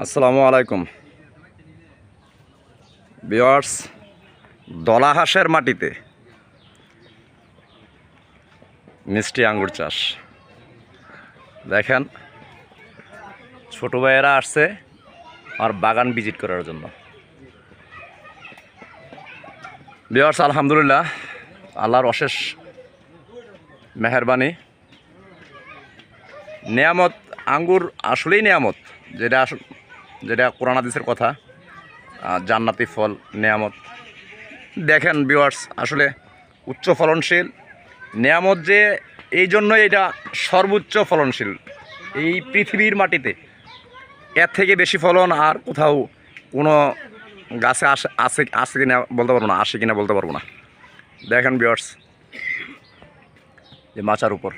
আসসালামু আলাইকুম ভিউয়ার্স। দলাহাঁসের মাটিতে মিষ্টি আঙ্গুর চাষ দেখেন, ছোট ভাইয়েরা আসছে আর বাগান ভিজিট করার জন্য। ভিউয়ার্স, আলহামদুলিল্লাহ, আল্লাহর অশেষ মেহেরবানি, নিয়ামত। আঙ্গুর আসলেই নিয়ামত, যেটা কোরআন হাদিসের কথা, জান্নাতি ফল, নিয়ামত। দেখেন ভিউয়ার্স, আসলে উচ্চ ফলনশীল নিয়ামত, যে এই জন্যই এটা সর্বোচ্চ ফলনশীল। এই পৃথিবীর মাটিতে এর থেকে বেশি ফলন আর কোথাও কোনো গাছে আছে কিনা বলতে পারবো না, আসে কিনা বলতে পারবো না। দেখেন ভিউয়ার্স, যে মাচার উপর